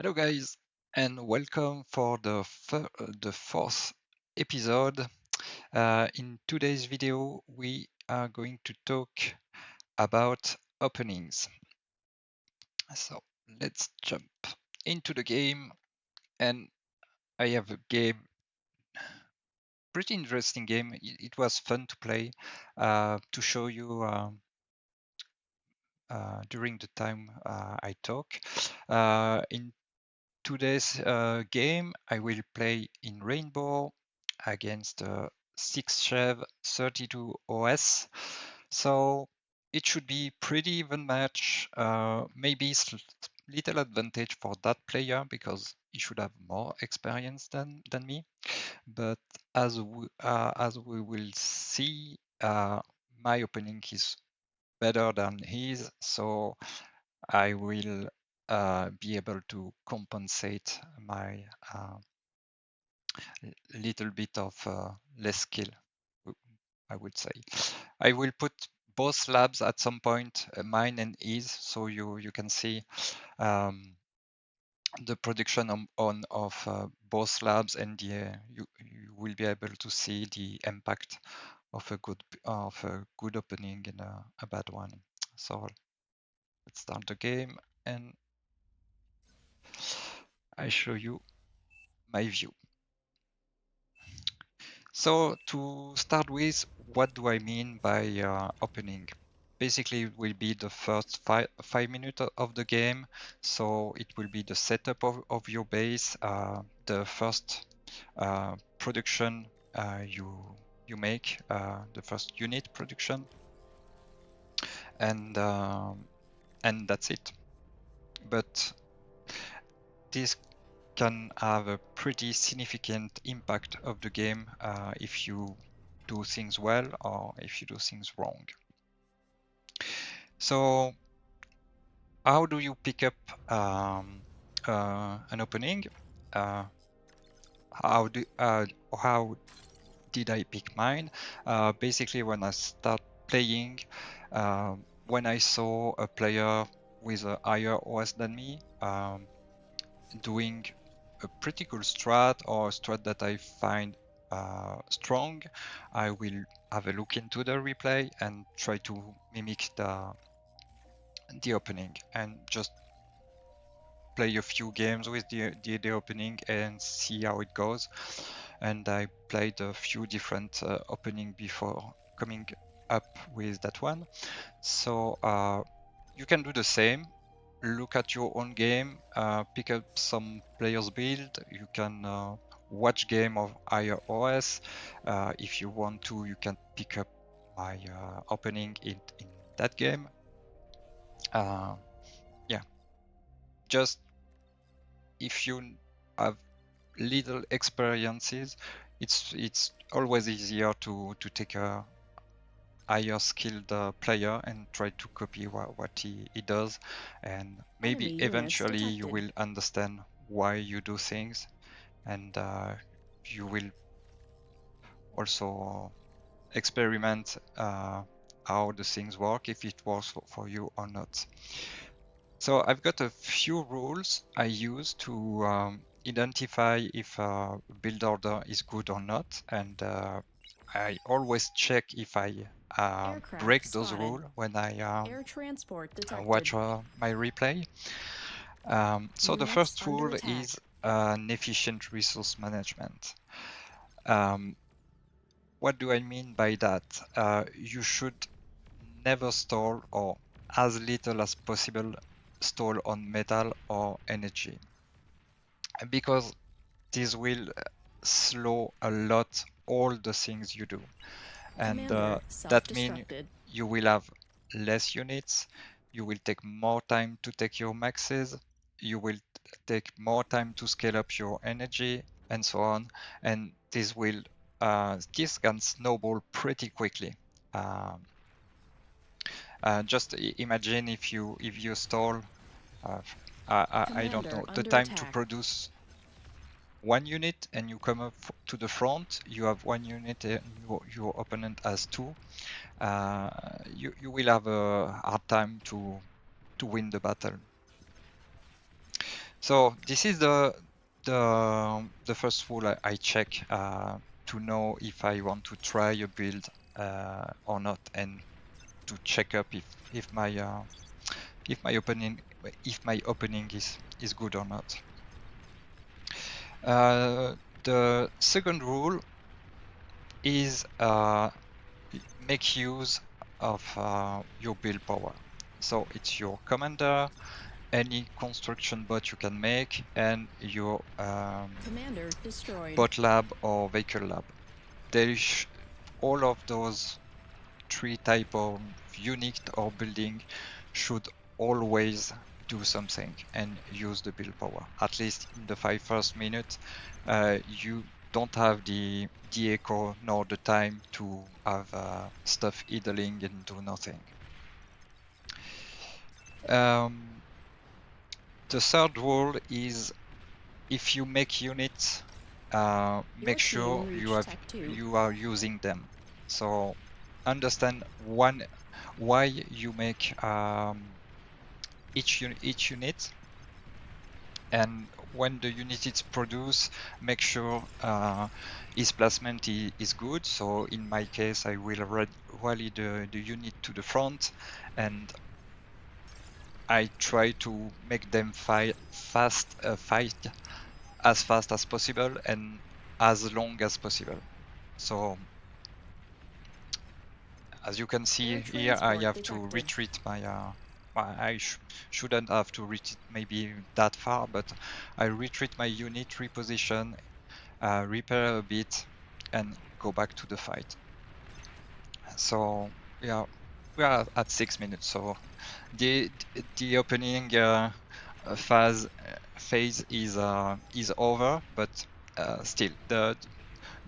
Hello guys, and welcome for the fourth episode. In today's video, we are going to talk about openings. So let's jump into the game, and I have a pretty interesting game. It was fun to play, to show you during the time I talk. In today's game, I will play in Rainbow against 6 Chev 32 OS. So it should be pretty even match. Maybe little advantage for that player because he should have more experience than me. But as we will see, my opening is better than his, so I will be able to compensate my little bit of less skill, I would say. I will put both labs at some point, mine and his, so you can see the production of both labs, and you will be able to see the impact of a good opening and a bad one. So let's start the game, and I show you my view. So to start with, what do I mean by opening? Basically, it will be the first five minutes of the game. So it will be the setup of your base, the first production you make, the first unit production, and that's it. But this can have a pretty significant impact of the game if you do things well or if you do things wrong. So how do you pick up an opening? How did I pick mine? Basically, when I start playing, when I saw a player with a higher OS than me doing a pretty cool strat or a strat that I find strong, I will have a look into the replay and try to mimic the opening and just play a few games with the opening and see how it goes. And I played a few different opening before coming up with that one. So you can do the same. Look at your own game, pick up some players' build. You can watch game of higher OS. If you want to, you can pick up my opening in that game. Yeah, just if you have little experiences, it's always easier to take a higher skilled player and try to copy what he does, and maybe Enemy units eventually you detected. will understand why you do things, and you will also experiment how the things work, if it works for you or not. So I've got a few rules I use to identify if a build order is good or not, and I always check if I Aircraft break those spotted. rules when I Air transport watch detected. my replay. So the Units first under rule attack. is an efficient resource management. Um, what do I mean by that? You should never stall, or as little as possible stall on metal or energy, because this will slow a lot all the things you do, and Commander that means self-destructed. you will have less units, you will take more time to take your maxes, you will take more time to scale up your energy, and so on, and this can snowball pretty quickly. um, just imagine if you stall, uh, I don't Commander know, the under time to attack. produce one unit, and you come up to the front, you have one unit and your opponent has two. You will have a hard time to win the battle. So this is the first rule I check to know if I want to try a build or not, and to check up if my opening is good or not. The second rule is make use of your build power. So it's your commander, any construction bot you can make, and your Commander destroyed. bot lab or vehicle lab. All of those three type of unit or building should always do something and use the build power. At least in the first 5 minutes, you don't have the echo nor the time to have stuff idling and do nothing. The third rule is if you make units, make sure you are using them. So understand why you make each unit, and when the unit is produced, make sure its placement is good. So in my case, I will rally the unit to the front, and I try to make them fight as fast as possible and as long as possible. So as you can see here, I have to retreat my I shouldn't have to retreat maybe that far, but I retreat my unit, reposition, repair a bit, and go back to the fight. So yeah, we are at 6 minutes. So the opening phase is over, but still the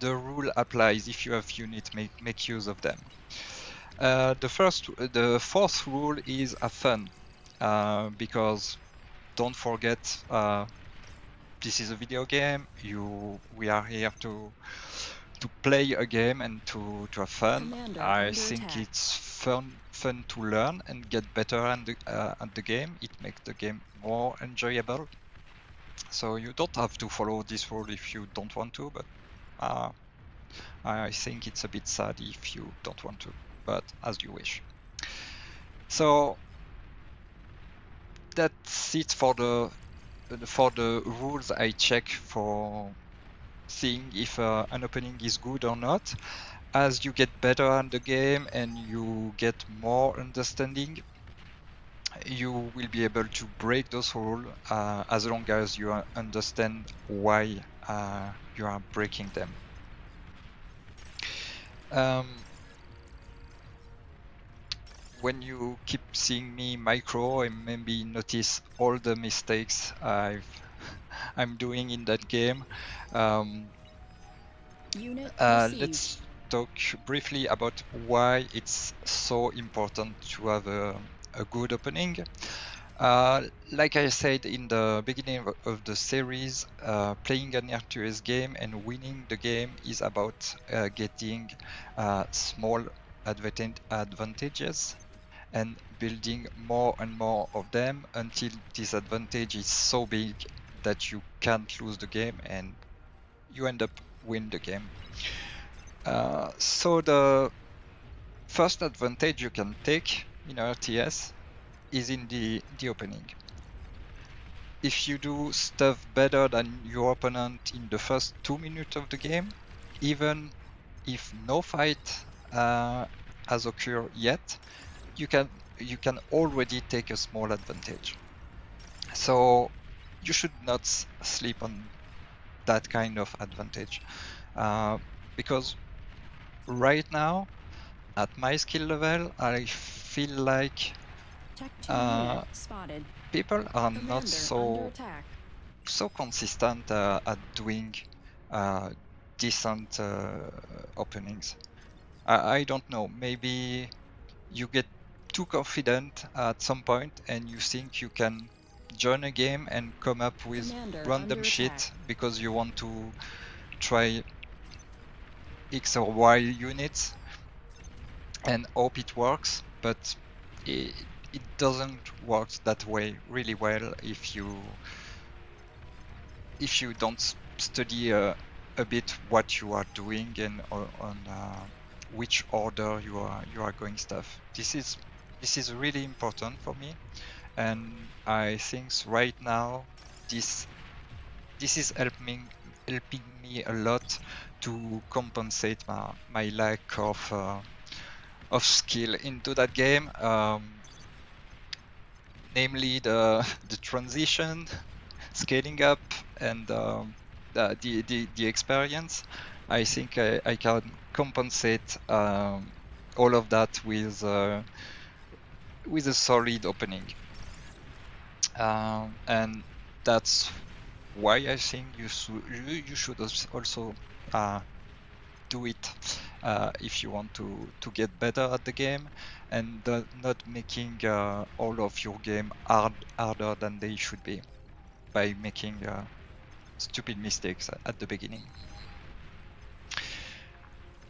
rule applies. If you have units, make use of them. The fourth rule is a fun, because don't forget, this is a video game. We are here to play a game and to have fun. Commander I think attack. it's fun to learn and get better at the game. It makes the game more enjoyable. So you don't have to follow this rule if you don't want to, but I think it's a bit sad if you don't want to, but as you wish. So that's it for the rules I check for seeing if an opening is good or not. As you get better at the game and you get more understanding, you will be able to break those rules as long as you understand why you are breaking them. When you keep seeing me micro and maybe notice all the mistakes I'm doing in that game, let's talk briefly about why it's so important to have a good opening. Like I said in the beginning of the series, playing an RTS game and winning the game is about getting small advantages and building more and more of them until this advantage is so big that you can't lose the game and you end up win the game. So the first advantage you can take in RTS is in the opening. If you do stuff better than your opponent in the first 2 minutes of the game, even if no fight has occurred yet, you can already take a small advantage. So you should not sleep on that kind of advantage, because right now at my skill level, I feel like people are not so consistent at doing decent openings. I don't know, maybe you get too confident at some point and you think you can join a game and come up with random shit because you want to try X or Y units and hope it works, but it doesn't work that way really well if you if you don't study a bit what you are doing and on which order you are going stuff. This is really important for me, and I think right now this is helping me a lot to compensate my lack of skill into that game. Namely the transition, scaling up, and the experience. I think I can compensate all of that with a solid opening, and that's why I think you should also do it if you want to get better at the game, and not making all of your game harder than they should be by making stupid mistakes at the beginning.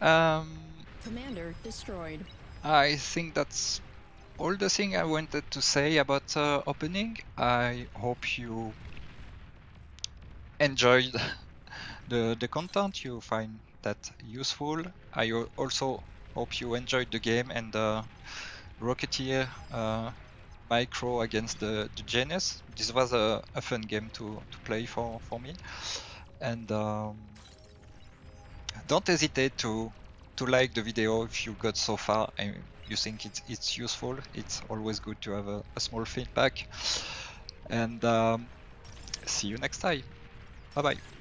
Commander destroyed. I think that's all the thing I wanted to say about opening. I hope you enjoyed the content, you find that useful. I also hope you enjoyed the game and Rocketeer micro against the Genius. This was a fun game to play for me. And don't hesitate to like the video if you got so far and you think it's useful. It's always good to have a small feedback. And see you next time. Bye bye.